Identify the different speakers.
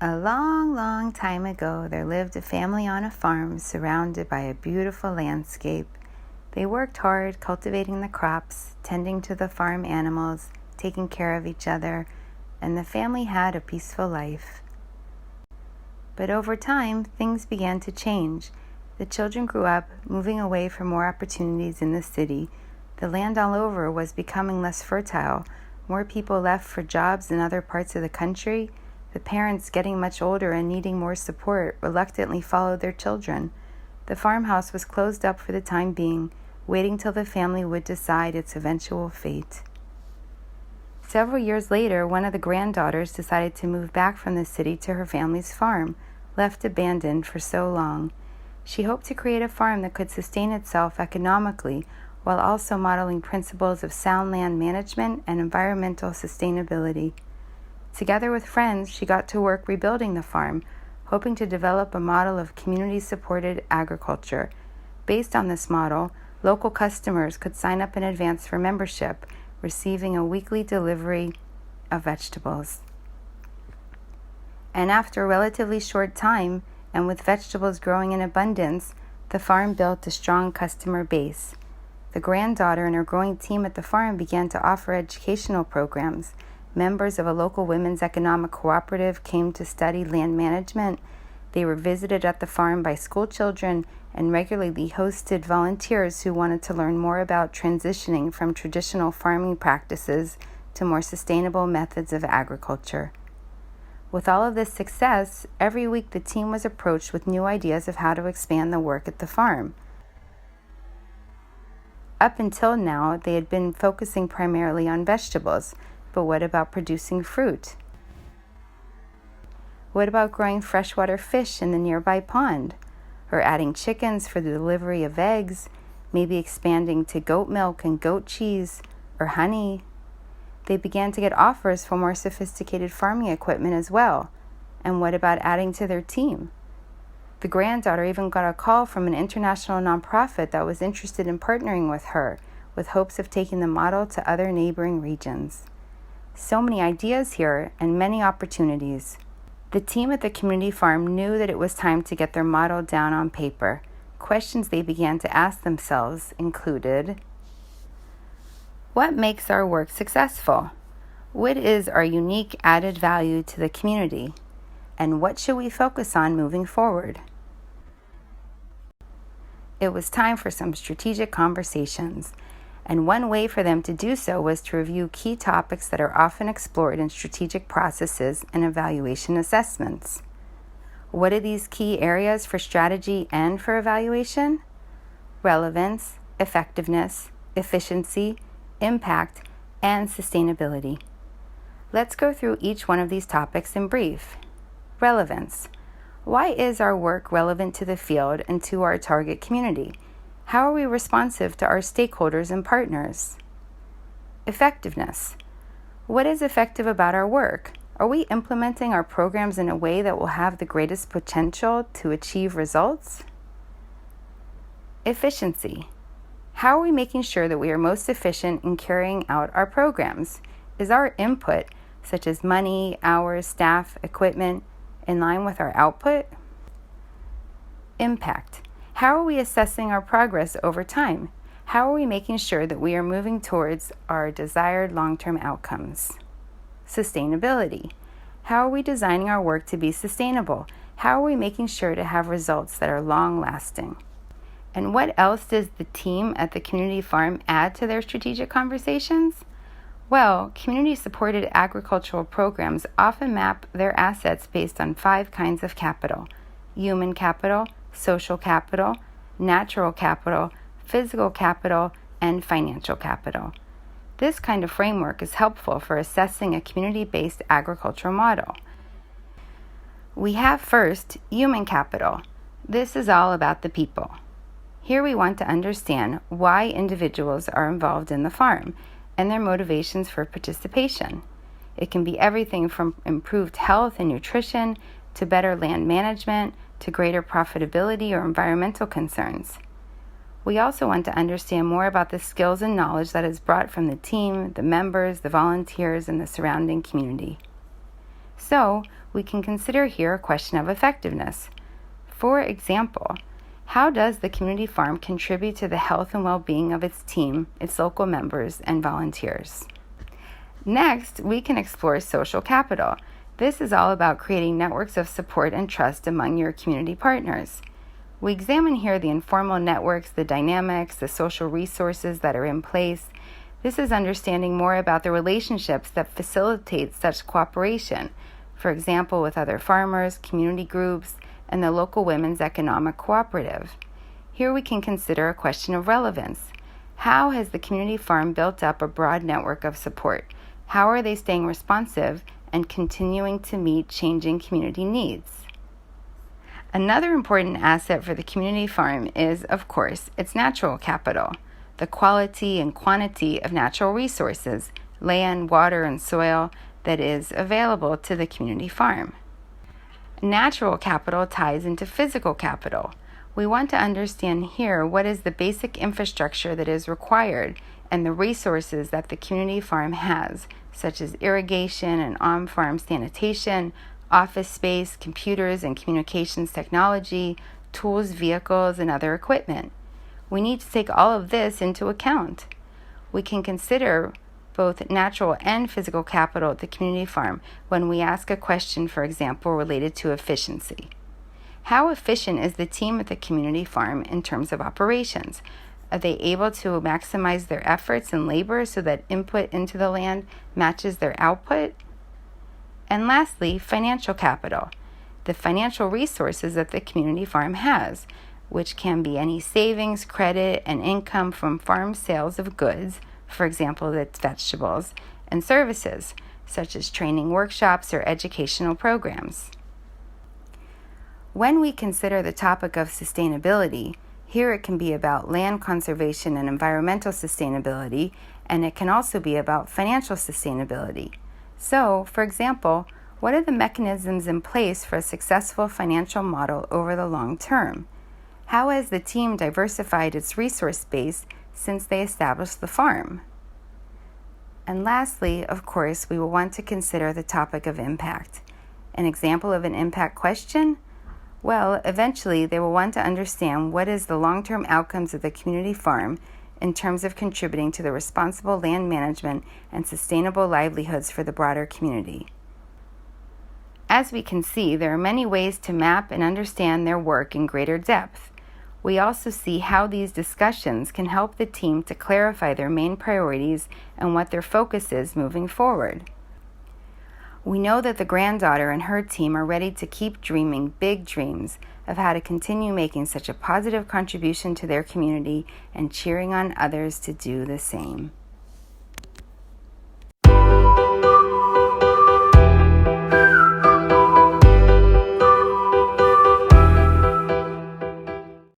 Speaker 1: A long, long time ago, there lived a family on a farm surrounded by a beautiful landscape. They worked hard cultivating the crops, tending to the farm animals, taking care of each other, and the family had a peaceful life. But over time, things began to change. The children grew up, moving away for more opportunities in the city. The land all over was becoming less fertile. More people left for jobs in other parts of the country. The parents, getting much older and needing more support, reluctantly followed their children. The farmhouse was closed up for the time being, waiting till the family would decide its eventual fate. Several years later, one of the granddaughters decided to move back from the city to her family's farm, left abandoned for so long. She hoped to create a farm that could sustain itself economically while also modeling principles of sound land management and environmental sustainability. Together with friends, she got to work rebuilding the farm, hoping to develop a model of community-supported agriculture. Based on this model, local customers could sign up in advance for membership, receiving a weekly delivery of vegetables. And after a relatively short time, and with vegetables growing in abundance, the farm built a strong customer base. The granddaughter and her growing team at the farm began to offer educational programs. Members of a local women's economic cooperative came to study land management. They were visited at the farm by school children and regularly hosted volunteers who wanted to learn more about transitioning from traditional farming practices to more sustainable methods of agriculture. With all of this success, every week the team was approached with new ideas of how to expand the work at the farm. Up until now, they had been focusing primarily on vegetables, but what about producing fruit? What about growing freshwater fish in the nearby pond? Or adding chickens for the delivery of eggs, maybe expanding to goat milk and goat cheese, or honey? They began to get offers for more sophisticated farming equipment as well. And what about adding to their team? The granddaughter even got a call from an international nonprofit that was interested in partnering with her, with hopes of taking the model to other neighboring regions. So many ideas here and many opportunities. The team at the community farm knew that it was time to get their model down on paper. Questions they began to ask themselves included: what makes our work successful? What is our unique added value to the community? And what should we focus on moving forward? It was time for some strategic conversations, and one way for them to do so was to review key topics that are often explored in strategic processes and evaluation assessments. What are these key areas for strategy and for evaluation? Relevance, effectiveness, efficiency, impact, and sustainability. Let's go through each one of these topics in brief. Relevance. Why is our work relevant to the field and to our target community? How are we responsive to our stakeholders and partners? Effectiveness. What is effective about our work? Are we implementing our programs in a way that will have the greatest potential to achieve results? Efficiency. How are we making sure that we are most efficient in carrying out our programs? Is our input, such as money, hours, staff, equipment, in line with our output? Impact. How are we assessing our progress over time? How are we making sure that we are moving towards our desired long-term outcomes? Sustainability. How are we designing our work to be sustainable? How are we making sure to have results that are long-lasting? And what else does the team at the community farm add to their strategic conversations? Well, community-supported agricultural programs often map their assets based on 5 kinds of capital: human capital, social capital, natural capital, physical capital, and financial capital. This kind of framework is helpful for assessing a community-based agricultural model. We have first human capital. This is all about the people. Here we want to understand why individuals are involved in the farm and their motivations for participation. It can be everything from improved health and nutrition to better land management to greater profitability or environmental concerns. We also want to understand more about the skills and knowledge that is brought from the team, the members, the volunteers, and the surrounding community. So, we can consider here a question of effectiveness. For example, how does the community farm contribute to the health and well-being of its team, its local members, and volunteers? Next, we can explore social capital. This is all about creating networks of support and trust among your community partners. We examine here the informal networks, the dynamics, the social resources that are in place. This is understanding more about the relationships that facilitate such cooperation, for example, with other farmers, community groups, and the local women's economic cooperative. Here we can consider a question of relevance. How has the community farm built up a broad network of support? How are they staying responsive and continuing to meet changing community needs? Another important asset for the community farm is, of course, its natural capital, the quality and quantity of natural resources, land, water, and soil that is available to the community farm. Natural capital ties into physical capital. We want to understand here what is the basic infrastructure that is required and the resources that the community farm has, such as irrigation and on-farm sanitation, office space, computers and communications technology, tools, vehicles, and other equipment. We need to take all of this into account. We can consider both natural and physical capital at the community farm when we ask a question, for example, related to efficiency. How efficient is the team at the community farm in terms of operations? Are they able to maximize their efforts and labor so that input into the land matches their output? And lastly, financial capital, the financial resources that the community farm has, which can be any savings, credit, and income from farm sales of goods, for example, that's vegetables, and services, such as training workshops or educational programs. When we consider the topic of sustainability, here it can be about land conservation and environmental sustainability, and it can also be about financial sustainability. So, for example, what are the mechanisms in place for a successful financial model over the long term? How has the team diversified its resource base since they established the farm? And lastly, of course, we will want to consider the topic of impact. An example of an impact question? Well, eventually they will want to understand what is the long-term outcomes of the community farm in terms of contributing to the responsible land management and sustainable livelihoods for the broader community. As we can see, there are many ways to map and understand their work in greater depth. We also see how these discussions can help the team to clarify their main priorities and what their focus is moving forward. We know that the granddaughter and her team are ready to keep dreaming big dreams of how to continue making such a positive contribution to their community and cheering on others to do the same.